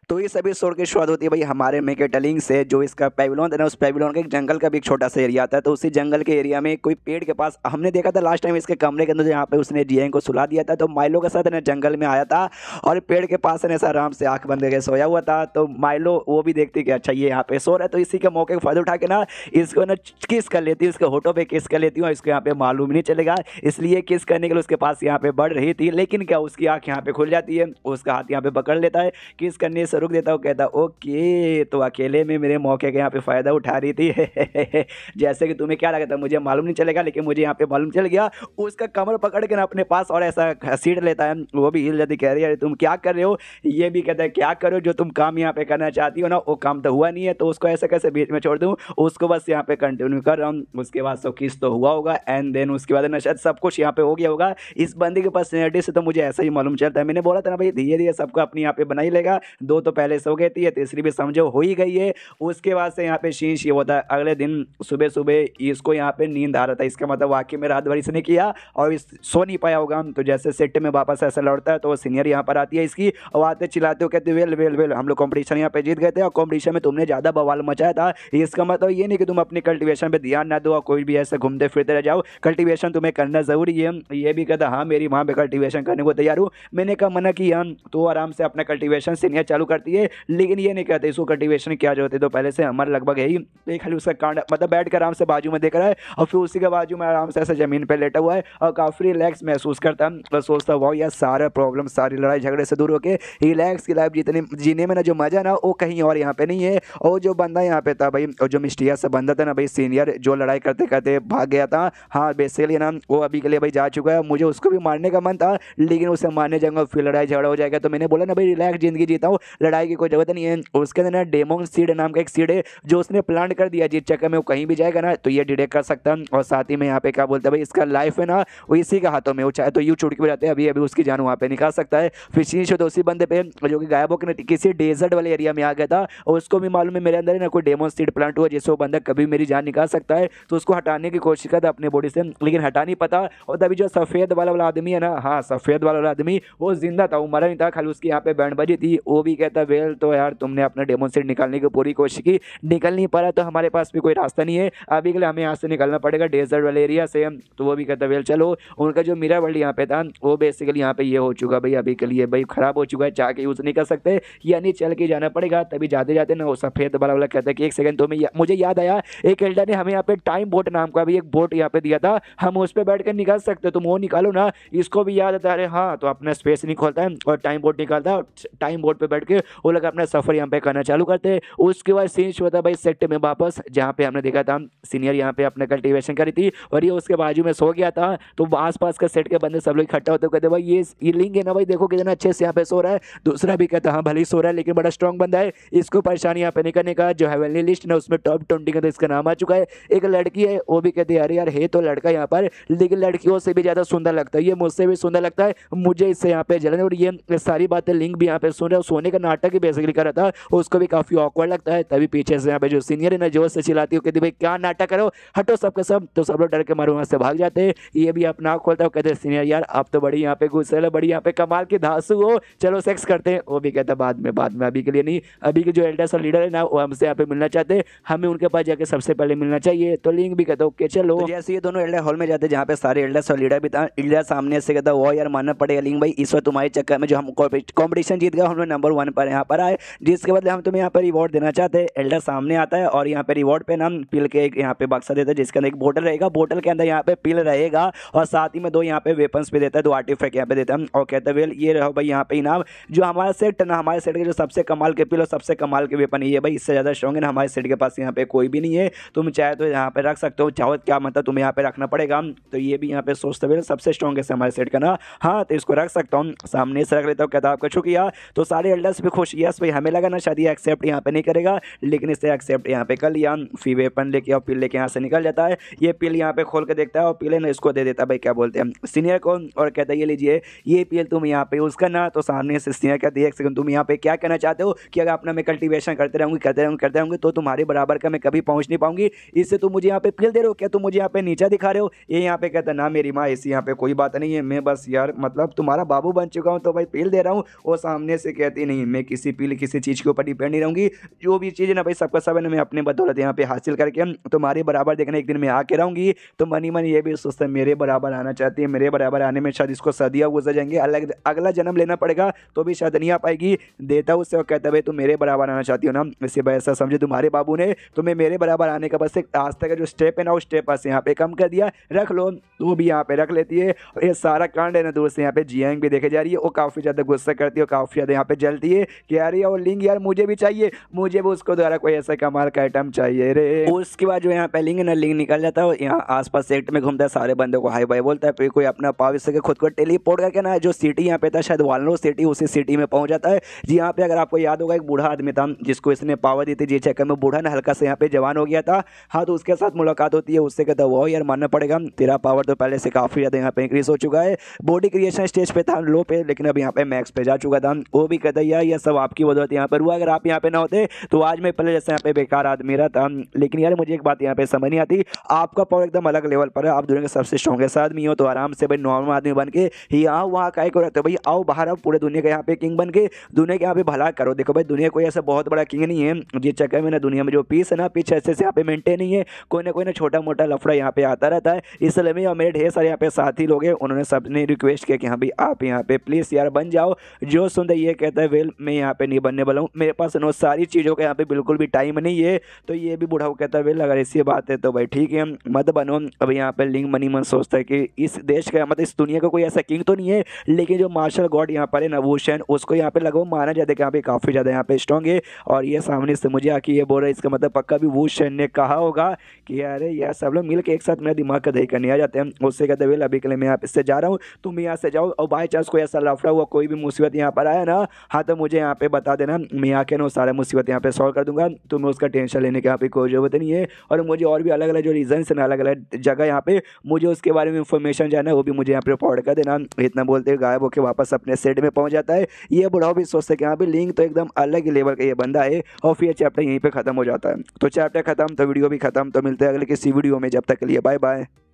तो ये सभी शोर की शुरुआत होती है भाई हमारे मेकेटलिंग से, जो इसका पेविलियन है ना, उस पेविलियन का एक जंगल का भी एक छोटा सा एरिया आता है। तो उसी जंगल के एरिया में कोई पेड़ के पास हमने देखा था लास्ट टाइम इसके कमरे के अंदर यहाँ पे उसने जियांग को सुला दिया था। तो माइलो के साथ ना जंगल में आया था और पेड़ के पास ऐसा आराम से आंख बंद करके सोया हुआ था। तो माइलो वो भी देखती कि अच्छा ये यहाँ पे सो रहा है, तो इसी के मौके का फायदा उठा के ना इसको ना किस कर लेती है, उसके होठों पे किस कर लेती हूँ, इसको यहाँ पे मालूम नहीं चलेगा। इसलिए किस करने के लिए उसके पास यहाँ पे बढ़ रही थी, लेकिन क्या उसकी आंख यहाँ पे खुल जाती है, उसका हाथ यहाँ पे पकड़ लेता है, किस करने से रुक देता है। वो कहता है ओके, तो अकेले में मेरे मौके का यहाँ पे फायदा उठा रही थी जैसे कि तुम्हें क्या लगा था मुझे मालूम नहीं चलेगा, लेकिन मुझे यहाँ पे मालूम चल गया। उसका कमर पकड़ के ना अपने पास और ऐसा घसीट लेता है, वो भी हिल जाती, कह रही है तुम क्या कर रहे हो। ये भी कहता है क्या करो, जो तुम काम यहाँ पे करना चाहती हो ना वो काम तो हुआ नहीं है, तो उसको ऐसे कैसे बीच में छोड़ दूँ, उसको बस यहाँ पे कंटिन्यू कर रहा हूँ। उसके बाद सब किस तो हुआ होगा एंड देन उसके बाद ना शायद सब कुछ यहाँ पे हो गया होगा। इस बंदी के पर्सनैलिटी से तो मुझे ऐसा ही मालूम चलता है। मैंने बोला था ना भाई धीरे धीरे सबको अपनी यहाँ पे बना ही लेगा। दो तो पहले सो गई थी, तीसरी भी समझो हो ही गई है। उसके बाद से यहाँ पे शीश ये होता है, अगले दिन सुबह सुबह इसको यहाँ पे नींद आ रहा था। इसका मतलब वाकई में रात भर इसने किया और इस सो नहीं पाया होगा। तो जैसे सेट में वापस ऐसा लौटता है तो वो सीनियर यहाँ पर आती है इसकी, और आते चिल्लाते हो कहते वेल वेल वेल हम लोग कॉम्पिटिशन यहाँ पे जीत गए थे और कॉम्पिटिशन में तुमने ज़्यादा बवाल मचाया था। इसका मतलब ये नहीं कि तुम अपनी कल्टिवेशन पे ध्यान ना दो और कोई भी ऐसे घूमते फिरते रह जाओ, कल्टिवेशन तुम्हें करना ज़रूरी है। ये भी कहता हाँ मेरी वहाँ पे कल्टिवेशन करने को तैयार हूँ। मैंने कहा मना किया, तो आराम से अपना कल्टिवेशन सीनियर चालू करती है, लेकिन ये नहीं कहते इसको कल्टिवेशन क्या जो होती है, तो पहले से हमारे लगभग है ही। तो खाली उसका कांड मतलब बैठ कर आराम से बाजू में देख रहा है और फिर उसी के बाजू में आराम से ऐसे ज़मीन पर लेटा हुआ है और काफ़ी रिलैक्स महसूस करता है और सोचता वाह यार सारा प्रॉब्लम सारी लड़ाई झगड़े से दूर होकर रिलैक्स की लाइफ जीने में ना जो मजा ना वो कहीं और यहाँ पे नहीं है। और जो बंदा यहाँ पे था भाई, और जो मिस्टीरियस सा बंदा था ना भाई सीनियर, जो लड़ाई करते करते भाग गया था, हाँ बेसिकली ना वो अभी के लिए भाई जा चुका है। मुझे उसको भी मारने का मन था, लेकिन उसे मारने जाऊंगा फिर लड़ाई झगड़ा हो जाएगा। तो मैंने बोला ना भाई रिलैक्स जिंदगी जीता हूँ, लड़ाई की कोई जरूरत नहीं है। उसके अंदर ना डेमोन सीड नाम का एक सीड है जो उसने प्लांट कर दिया, जिस चक्कर में वो कहीं भी जाएगा ना तो ये डिटेक्ट कर सकता है। और साथ ही में यहाँ पे क्या बोलते हैं भाई इसका लाइफ है ना वो इसी के हाथों में, वो चाहे तो यूँ छुड़ के भी जाते हैं, अभी अभी उसकी जान वहाँ पे निकाल सकता है। फिर शीश तो उसी बंदे पे जो कि गायब होकर किसी डेजर्ट वाले एरिया में आ गया था और उसको भी मालूम है मेरे अंदर है ना कोई डेमोन सीड प्लांट हुआ जिससे वो बंदा कभी मेरी जान निकाल सकता है। तो उसको हटाने की कोशिश करता अपने बॉडी से, लेकिन हटा नहीं पाता। और तभी जो सफ़ेद वाला आदमी है ना, हाँ सफ़ेद वाला आदमी वो जिंदा था, वो मरा नहीं था, खाली उसकी यहाँ पे बैंड बजी थी। वो भी कहता वेल तो यार तुमने अपना डेमोन सीड निकालने की पूरी कोशिश की, निकल नहीं पा रहा, तो हमारे पास भी कोई रास्ता नहीं है, अभी के लिए हमें यहाँ से निकलना पड़ेगा डेजर्ट वाले एरिया से। तो वो भी कहता वेल चलो। उनका जो मिरर वर्ल्ड यहाँ पे था वो बेसिकली यहाँ पे ये हो चुका भाई, अभी के लिए भाई खराब हो चुका है, जाके यूज़ नहीं कर सकते, यानी चल के जाना पड़ेगा। तभी जाते जाते ना वो सफ़ेद वाला कहता है कि एक सेकंड तो मुझे याद आया, एक एल्डर ने हमें यहाँ पे टाइम बोट नाम का भी एक बोट यहाँ पे दिया था, हम उस पर बैठ कर निकाल सकते, तुम वो निकालो ना। इसको भी याद आता है, अरे हाँ, तो अपना स्पेस नहीं खोलता है और टाइम बोट निकालता है, टाइम बोट पे बैठ के वो लोग अपना सफ़र यहाँ पे करना चालू करते हैं। उसके बाद सीन होता है भाई सेट में वापस, जहाँ पे हमने देखा था सीनियर यहाँ पे अपने कल्टिवेशन करी थी और ये उसके बाजू में सो गया था। तो आसपास के सेट के बंदे सब लोग इकट्ठा होते कहते भाई ये लिंग है ना भाई, देखो कितना अच्छे से यहाँ पे सो रहा है। दूसरा भी कहता हाँ भले ही सो रहा है लेकिन बड़ा स्ट्रॉन्ग बंदा है, इसको परेशानी यहाँ पे नहीं करने का। जो हेवनली लिस्ट ना उसमें टॉप 20 का तो इसका नाम आ चुका है। एक लड़की है वो भी कहती है अरे यार है तो लड़का यहाँ पर, लेकिन लड़कियों से भी ज़्यादा सुंदर लगता है, ये मुझसे भी सुंदर लगता है, मुझे इससे यहाँ पे जलन। और ये सारी बातें लिंक भी यहाँ पे सुन रहा है, सोने का नाटक ही बेसिकली कर रहा था, उसको भी काफ़ी ऑकवर्ड लगता है। तभी पीछे से यहाँ पे जो सीनियर है ना जोर से चिल्लाती हो, कहती भाई क्या नाटक करो, हटो सबके सब। तो सब लोग डर के मारो वहाँ से भाग जाते हैं। ये भी अपना आँख खोलता है, कहते हैं सीनियर यार आप तो बड़ी यहाँ पे गुस्से लो, बड़ी यहाँ पे कमाल की धांसू हो, चलो सेक्स करते हैं। वो भी कहता बाद में अभी के लिए नहीं, अभी के जो एल्डर्स और लीडर है ना वो हमसे यहाँ पे मिलना चाहते हैं, हमें उनके पास जाके सबसे पहले मिलना चाहिए। तो लिंक भी कहता ओके चलो। तो जैसे ये दोनों एल्डर हॉल में जाते जहाँ पे सारे एल्डर्स और लीडर भी था, एल्डर सामने से कहता वो यार मानना पड़ेगा लिंक भाई, इस बार तुम्हारे चक्कर में जो हम कॉम्पिटिशन जीत गए हम लोग नंबर 1 पर यहाँ पर आए, जिसके बदले हम तुम्हें यहाँ पर रिवॉर्ड देना चाहते हैं। एल्डर सामने आता है और यहाँ पे रिवॉर्ड पे नाम पिल के एक यहाँ पे बक्सा देता है जिसके अंदर एक बोतल रहेगा, बोतल के अंदर यहाँ पे पिल रहेगा और साथ ही में 2 यहाँ पे वेपन्स भी देता है, 2 आर्टिफैक्ट यहाँ पे देता है और कहता है वेल ये रहो भाई यहाँ पे इनाम। जो हमारा सेट ना, हमारे सेट के जो सबसे कमाल के पिल और सबसे कमाल के वेपन ये भाई, इससे ज़्यादा स्ट्रॉन्ग है ना हमारे सेट के पास यहाँ पे कोई भी नहीं है, तुम चाहे तो यहाँ पे रख सकते हो, चाहो क्या मतलब तुम्हें यहाँ पे रखना पड़ेगा। तो ये भी यहाँ पे सोचते हुए सबसे स्ट्रॉन्गेस्ट है हमारे सेट का ना, हाँ तो इसको रख सकता हूँ, सामने से रख लेता हूँ। कहता आपका शुक्रिया। तो सारे एल्डर्स भी खुश, यस भाई हमें लगा ना शायद ये एक्सेप्ट यहाँ पे नहीं करेगा, लेकिन इससे एक्सेप्ट यहाँ पे कर लिया। फिर वेपन लेके और पिल लेके यहाँ से निकल जाता है। ये पिल यहाँ पे खोल के देखता है और पिल ना इसको दे देता है भाई क्या बोलते हैं सीनियर को, और कहता है ये लीजिए ये पिल तुम यहाँ पे यूज़ करना। तो सामने से सीनियर कहती है एक सेकंड तुम यहाँ पे क्या कहना चाहते हो कि अगर अपना मैं कल्टीवेशन करते रहूँगी तो तुम्हारे बराबर का मैं कभी पहुँच नहीं पाऊंगी, इससे तुम मुझे यहाँ पे पिल दे रहे हो, क्या तुम मुझे यहाँ पे नीचा दिखा रहे हो। ये यहाँ पे कहता है ना मेरी माँ ऐसी यहाँ पे कोई बात नहीं है, मैं बस यार मतलब तुम्हारा बाबू बन चुका हूँ तो भाई पिल दे रहा हूँ। वो सामने से कहती नहीं मैं किसी पीले किसी चीज़ के ऊपर डिपेंड नहीं रहूँगी। जो भी चीज़ है ना भाई सबका सब है ना मैं अपने बदौलत यहाँ पे हासिल करके तुम्हारे बराबर देखना एक दिन मैं आके रहूँगी। तो मनी मन ये भी सोचता है मेरे बराबर आना चाहती है, मेरे बराबर आने में शायद इसको सदियाँ गुजर जाएंगे, अलग अगला जन्म लेना पड़ेगा तो भी शायद नहीं आ पाएगी। देता उससे और कहता है भाई तुम मेरे बराबर आना चाहती हो ना, इसी वजह ऐसा समझे तुम्हारे बाबू ने तुम्हें मेरे बराबर आने का बस एक आज तक का जो स्टेप है ना वो स्टेप बस यहाँ पे कम कर दिया, रख लो। तो भी यहाँ पे रख लेती है और ये सारा कांड है ना दूर से यहाँ पे जियांग भी देखे जा रही है। वो काफ़ी ज़्यादा गुस्सा करती है और काफ़ी ज़्यादा यहाँ पे जलती है कि यार ये वो लिंग यार मुझे भी चाहिए, मुझे भी उसको द्वारा कोई ऐसा कमाल का आइटम चाहिए रे। उसके बाद जो यहाँ पे लिंग है ना लिंग निकल जाता है, यहाँ आसपास सेक्टर में घूमता है, सारे बंदों को हाई बाई बोलता है, फिर कोई अपना पावर से खुद को टेलीपोर्ट करके ना जो सिटी यहाँ पे था शायद वालनो सिटी, उसी सिटी में पहुंच जाता है। जी यहाँ पे अगर आपको याद होगा एक बूढ़ा आदमी था जिसको इसने पावर दी थी, जी चक्कर में बूढ़ा ना हल्का से यहाँ पे जवान हो गया था। हाँ तो उसके साथ मुलाकात होती है, उससे कहता है वो यार मानना पड़ेगा तेरा पावर तो पहले से काफ़ी ज़्यादा यहाँ पे इंक्रीज हो चुका है। बॉडी क्रिएशन स्टेज पे था लो पे, लेकिन अब यहाँ पे मैक्स पे जा चुका था। वो भी कहता है यार ये सब आपकी बदौलत यहाँ पर हुआ, अगर आप यहाँ पे ना होते तो आज मैं पहले जैसे यहाँ पे बेकार आदमी रहता। लेकिन यार मुझे एक बात यहाँ पे समझ नहीं आती, आपका पावर एकदम अलग लेवल पर है, आप दुनिया के सबसे स्ट्रॉन्गेस्ट आदमी हो, तो आराम से भाई नॉर्मल आदमी बन के यहाँ वहाँ काय को रहते हो भाई, आओ बाहर आओ पूरे दुनिया के यहाँ पे किंग बन के दुनिया के यहाँ पे भला करो। देखो भाई दुनिया कोई ऐसा बहुत बड़ा किंग नहीं है, जिस चक्कर में ना दुनिया में जो पीस है ना पीछे ऐसे से यहाँ पे मेंटेन नहीं है, कोई ना छोटा मोटा लफड़ा यहाँ पे आता रहता है। इसलिए मैं और मेरे ढेर सारे यहाँ पे साथी लोग हैं, उन्होंने सबने रिक्वेस्ट किया कि हाँ भाई आप यहाँ पे प्लीज़ यार बन जाओ। जो सुनते ये कहता है वेल मैं यहाँ पे नहीं बनने वाला हूँ, मेरे पास नो सारी चीज़ों का यहाँ पे बिल्कुल भी टाइम नहीं है। तो ये भी बूढ़ा कहता है वेल अगर ऐसी बात है तो भाई ठीक है मत बनो। अब यहाँ पे लिंग मनी मन सोचता है कि इस देश का मतलब इस दुनिया का कोई ऐसा किंग तो नहीं है, लेकिन जो मार्शल गॉड यहाँ पर है ना वुशन, उसको यहाँ पे लगभग माना जाता है कि यहाँ पे काफ़ी ज़्यादा यहाँ पे स्ट्रॉन्ग है। और ये सामने से मुझे आके ये बोल रहा है, इसका मतलब पक्का भी वुशन ने कहा होगा कि अरे यार सब लोग मिल के एक साथ मेरा दिमाग का दही करने आ जाते हैं। उससे कहते वेल अभी के लिए मैं यहाँ से जा रहा हूँ, तुम यहाँ से जाओ और बाई चांस कोई ऐसा लफड़ा हुआ कोई भी मुसीबत यहाँ पर आया ना, हाँ तो मुझे यहाँ पे बता देना, मैं आके ना सारा मुसीबत यहाँ पे सॉल्व कर दूंगा, तुम्हें उसका टेंशन लेने की यहाँ पे कोई ज़रूरत नहीं है। और मुझे और भी अलग अलग जो रीजन है ना अलग अलग जगह यहाँ पे मुझे उसके बारे में इंफॉर्मेशन जाना है वो भी मुझे यहाँ पे फॉरवर्ड कर देना। इतना बोलते गायब होकर वापस अपने सेट में पहुँच जाता है। ये बुढ़ाओ भी सोचते कि यहाँ पे लिंक तो एकदम अलग ही लेवल का ये बंदा है। और फिर चैप्टर यहीं पर खत्म हो जाता है। तो चैप्टर खत्म तो वीडियो भी खत्म। तो मिलते हैं अगले किसी वीडियो में, जब तक के लिए बाय बाय।